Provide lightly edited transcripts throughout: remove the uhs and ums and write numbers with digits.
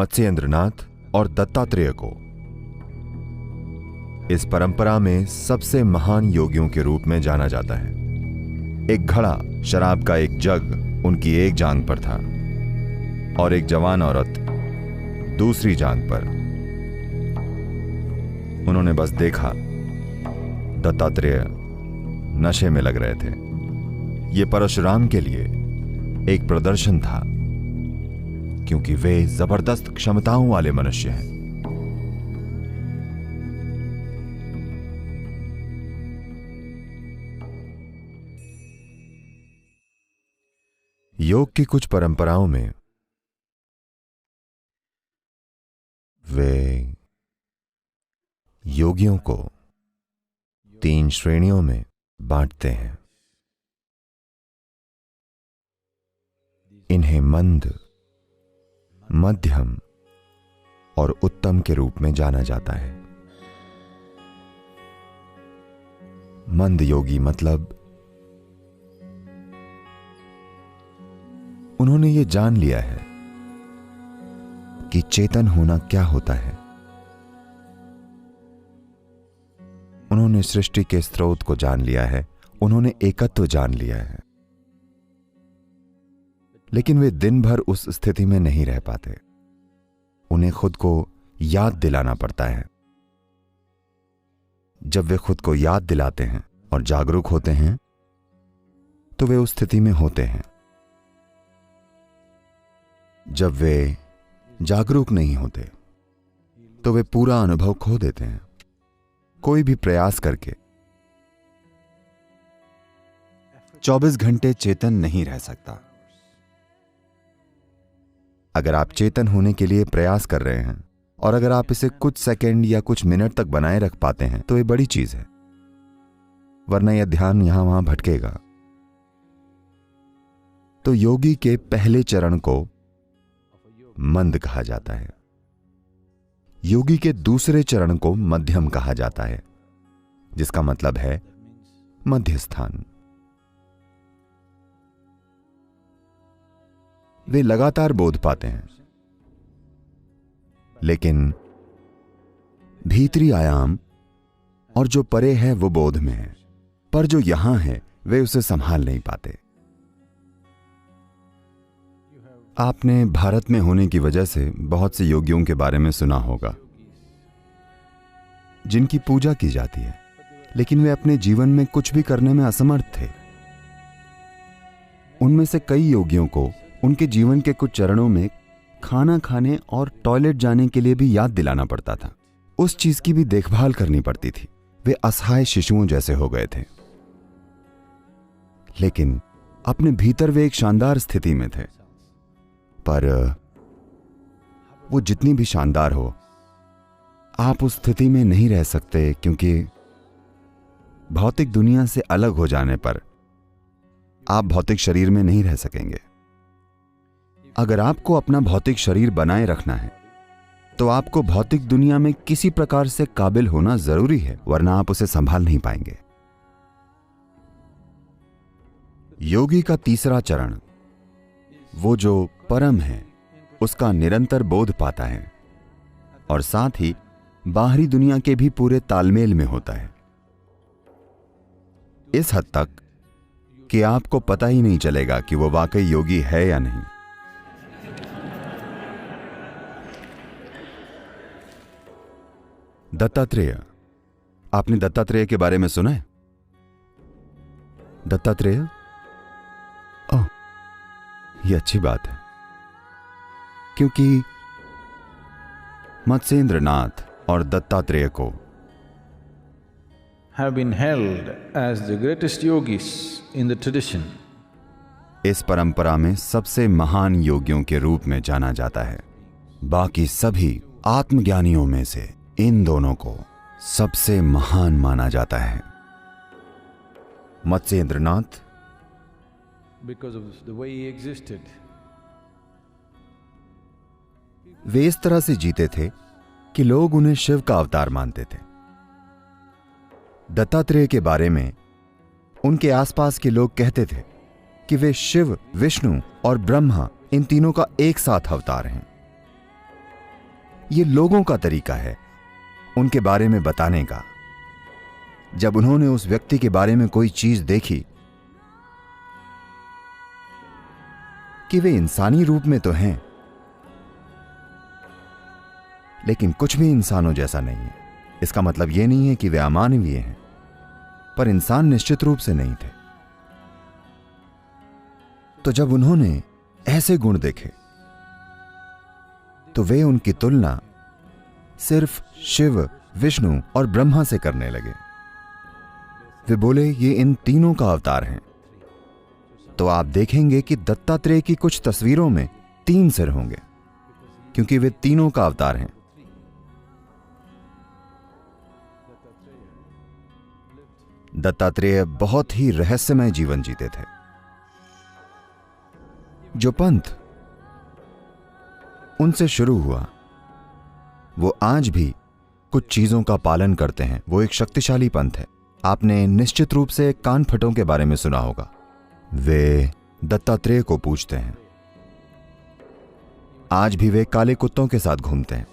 मत्स्येंद्रनाथ और दत्तात्रेय को इस परंपरा में सबसे महान योगियों के रूप में जाना जाता है। एक घड़ा शराब का एक जग उनकी एक जांघ पर था और एक जवान औरत दूसरी जांघ पर। उन्होंने बस देखा, दत्तात्रेय नशे में लग रहे थे। यह परशुराम के लिए एक प्रदर्शन था, क्योंकि वे जबरदस्त क्षमताओं वाले मनुष्य हैं। योग की कुछ परंपराओं में वे योगियों को 3 श्रेणियों में बांटते हैं। इन्हें मंद, मध्यम और उत्तम के रूप में जाना जाता है। मंद योगी मतलब उन्होंने ये जान लिया है कि चेतन होना क्या होता है। उन्होंने सृष्टि के स्रोत को जान लिया है, उन्होंने एकत्व जान लिया है, लेकिन वे दिन भर उस स्थिति में नहीं रह पाते। उन्हें खुद को याद दिलाना पड़ता है। जब वे खुद को याद दिलाते हैं और जागरूक होते हैं तो वे उस स्थिति में होते हैं। जब वे जागरूक नहीं होते तो वे पूरा अनुभव खो देते हैं। कोई भी प्रयास करके 24 घंटे चेतन नहीं रह सकता। अगर आप चेतन होने के लिए प्रयास कर रहे हैं और अगर आप इसे कुछ सेकंड या कुछ मिनट तक बनाए रख पाते हैं तो ये बड़ी चीज है, वरना यह ध्यान यहां वहां भटकेगा। तो योगी के पहले चरण को मंद कहा जाता है। योगी के दूसरे चरण को मध्यम कहा जाता है, जिसका मतलब है मध्य स्थान। वे लगातार बोध पाते हैं, लेकिन भीतरी आयाम और जो परे है वो बोध में है, पर जो यहां है वे उसे संभाल नहीं पाते। आपने भारत में होने की वजह से बहुत से योगियों के बारे में सुना होगा जिनकी पूजा की जाती है, लेकिन वे अपने जीवन में कुछ भी करने में असमर्थ थे। उनमें से कई योगियों को उनके जीवन के कुछ चरणों में खाना खाने और टॉयलेट जाने के लिए भी याद दिलाना पड़ता था। उस चीज की भी देखभाल करनी पड़ती थी। वे असहाय शिशुओं जैसे हो गए थे, लेकिन अपने भीतर वे एक शानदार स्थिति में थे। पर वो जितनी भी शानदार हो, आप उस स्थिति में नहीं रह सकते, क्योंकि भौतिक दुनिया से अलग हो जाने पर आप भौतिक शरीर में नहीं रह सकेंगे। अगर आपको अपना भौतिक शरीर बनाए रखना है तो आपको भौतिक दुनिया में किसी प्रकार से काबिल होना जरूरी है, वरना आप उसे संभाल नहीं पाएंगे। योगी का तीसरा चरण, वो जो परम है, उसका निरंतर बोध पाता है और साथ ही बाहरी दुनिया के भी पूरे तालमेल में होता है, इस हद तक कि आपको पता ही नहीं चलेगा कि वो वाकई योगी है या नहीं। दत्तात्रेय, आपने दत्तात्रेय के बारे में सुना है? दत्तात्रेय? ओह, यह अच्छी बात है, क्योंकि मत्स्येंद्रनाथ और दत्तात्रेय को have been held as the greatest yogis in the tradition. इस परंपरा में सबसे महान योगियों के रूप में जाना जाता है। बाकी सभी आत्मज्ञानियों में से इन दोनों को सबसे महान माना जाता है। Matsyendranath Because of the way he existed. वे इस तरह से जीते थे कि लोग उन्हें शिव का अवतार मानते थे। दत्तात्रेय के बारे में उनके आसपास के लोग कहते थे कि वे शिव, विष्णु और ब्रह्मा, इन तीनों का एक साथ अवतार हैं। ये लोगों का तरीका है उनके बारे में बताने का। जब उन्होंने उस व्यक्ति के बारे में कोई चीज देखी कि वे इंसानी रूप में तो हैं, लेकिन कुछ भी इंसानों जैसा नहीं है, इसका मतलब यह नहीं है कि वे अमानवीय हैं, पर इंसान निश्चित रूप से नहीं थे। तो जब उन्होंने ऐसे गुण देखे तो वे उनकी तुलना सिर्फ शिव, विष्णु और ब्रह्मा से करने लगे। वे बोले ये इन तीनों का अवतार हैं। तो आप देखेंगे कि दत्तात्रेय की कुछ तस्वीरों में 3 सिर होंगे, क्योंकि वे तीनों का अवतार हैं। दत्तात्रेय बहुत ही रहस्यमय जीवन जीते थे। जो पंथ उनसे शुरू हुआ वो आज भी कुछ चीजों का पालन करते हैं। वो एक शक्तिशाली पंथ है। आपने निश्चित रूप से कानफटों के बारे में सुना होगा। वे दत्तात्रेय को पूजते हैं। आज भी वे काले कुत्तों के साथ घूमते हैं।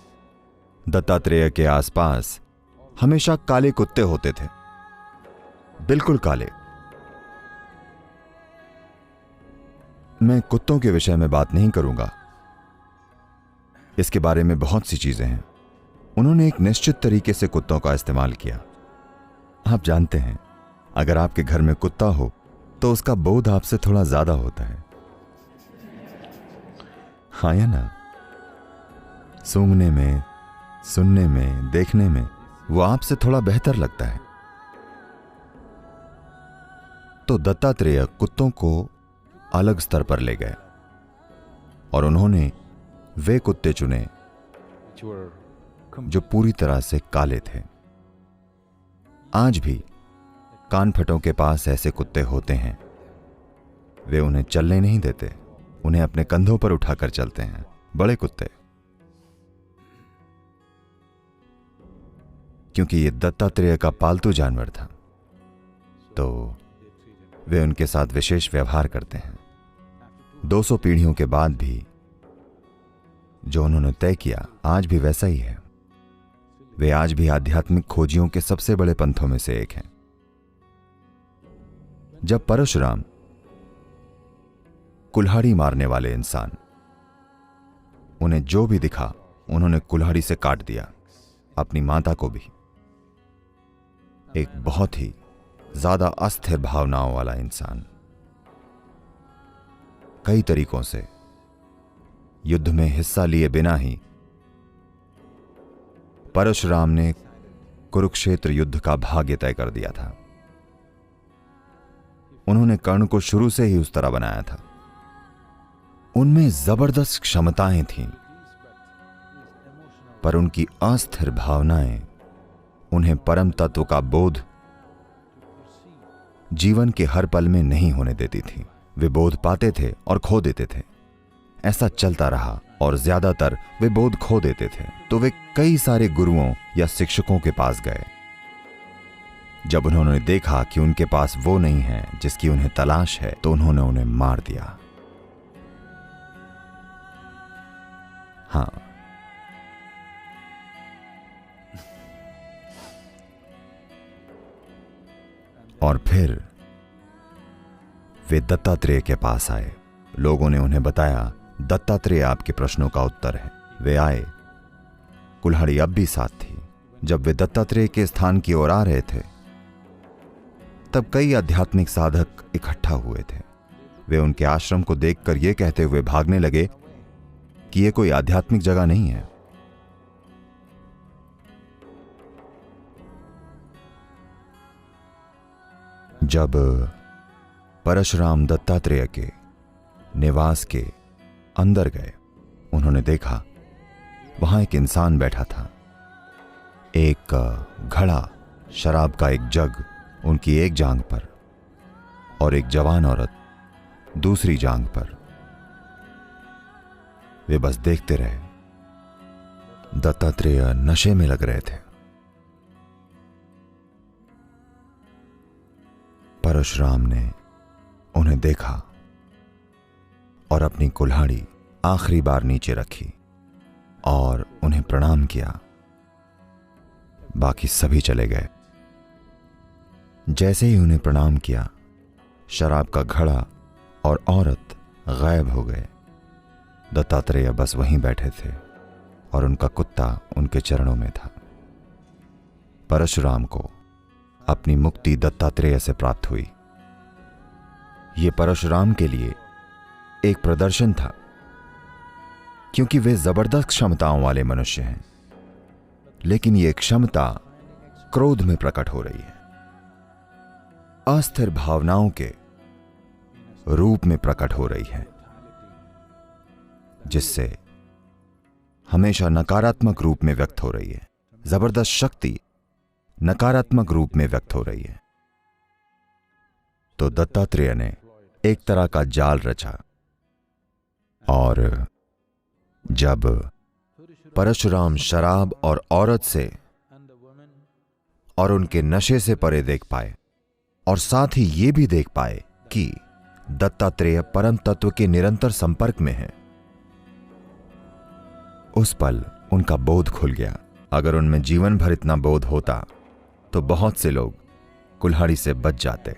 दत्तात्रेय के आसपास हमेशा काले कुत्ते होते थे, बिल्कुल काले। मैं कुत्तों के विषय में बात नहीं करूंगा, इसके बारे में बहुत सी चीजें हैं। उन्होंने एक निश्चित तरीके से कुत्तों का इस्तेमाल किया। आप जानते हैं, अगर आपके घर में कुत्ता हो तो उसका बोध आपसे थोड़ा ज्यादा होता है, हाँ या ना? सूंघने में, सुनने में, देखने में वो आपसे थोड़ा बेहतर लगता है। तो दत्तात्रेय कुत्तों को अलग स्तर पर ले गए और उन्होंने वे कुत्ते चुने जो पूरी तरह से काले थे। आज भी कानफटों के पास ऐसे कुत्ते होते हैं। वे उन्हें चलने नहीं देते, उन्हें अपने कंधों पर उठाकर चलते हैं, बड़े कुत्ते। क्योंकि ये दत्तात्रेय का पालतू जानवर था, तो वे उनके साथ विशेष व्यवहार करते हैं। 200 पीढ़ियों के बाद भी जो उन्होंने तय किया आज भी वैसा ही है। वे आज भी आध्यात्मिक खोजियों के सबसे बड़े पंथों में से एक हैं। जब परशुराम, कुल्हाड़ी मारने वाले इंसान, उन्हें जो भी दिखा उन्होंने कुल्हाड़ी से काट दिया, अपनी माता को भी। एक बहुत ही ज्यादा अस्थिर भावनाओं वाला इंसान। कई तरीकों से युद्ध में हिस्सा लिए बिना ही परशुराम ने कुरुक्षेत्र युद्ध का भाग्य तय कर दिया था। उन्होंने कर्ण को शुरू से ही उस तरह बनाया था। उनमें जबरदस्त क्षमताएं थीं, पर उनकी अस्थिर भावनाएं उन्हें परम तत्व का बोध जीवन के हर पल में नहीं होने देती थी। वे बोध पाते थे और खो देते थे। ऐसा चलता रहा और ज्यादातर वे बोध खो देते थे। तो वे कई सारे गुरुओं या शिक्षकों के पास गए। जब उन्होंने देखा कि उनके पास वो नहीं है जिसकी उन्हें तलाश है, तो उन्होंने उन्हें मार दिया। हाँ, और फिर वे दत्तात्रेय के पास आए। लोगों ने उन्हें बताया, दत्तात्रेय आपके प्रश्नों का उत्तर है। वे आए, कुल्हाड़ी अब भी साथ थी। जब वे दत्तात्रेय के स्थान की ओर आ रहे थे, तब कई आध्यात्मिक साधक इकट्ठा हुए थे। वे उनके आश्रम को देखकर यह कहते हुए भागने लगे कि यह कोई आध्यात्मिक जगह नहीं है। जब परशुराम दत्तात्रेय के निवास के अंदर गए, उन्होंने देखा वहां एक इंसान बैठा था। एक घड़ा, शराब का एक जग उनकी एक जांघ पर और एक जवान औरत दूसरी जांघ पर। वे बस देखते रहे। दत्तात्रेय नशे में लग रहे थे। परशुराम ने उन्हें देखा और अपनी कुल्हाड़ी आखिरी बार नीचे रखी और उन्हें उन्हें प्रणाम किया। बाकी सभी चले गए। जैसे ही उन्हें प्रणाम किया, शराब का घड़ा और औरत गायब हो गए। दत्तात्रेय बस वहीं बैठे थे और उनका कुत्ता उनके चरणों में था। परशुराम को अपनी मुक्ति दत्तात्रेय से प्राप्त हुई। यह परशुराम के लिए एक प्रदर्शन था, क्योंकि वे जबरदस्त क्षमताओं वाले मनुष्य हैं, लेकिन यह क्षमता क्रोध में प्रकट हो रही है, अस्थिर भावनाओं के रूप में प्रकट हो रही है, जिससे हमेशा नकारात्मक रूप में व्यक्त हो रही है। जबरदस्त शक्ति नकारात्मक रूप में व्यक्त हो रही है। तो दत्तात्रेय ने एक तरह का जाल रचा, और जब परशुराम शराब और औरत से और उनके नशे से परे देख पाए, और साथ ही ये भी देख पाए कि दत्तात्रेय परम तत्व के निरंतर संपर्क में हैं, उस पल उनका बोध खुल गया। अगर उनमें जीवन भर इतना बोध होता तो बहुत से लोग कुल्हाड़ी से बच जाते।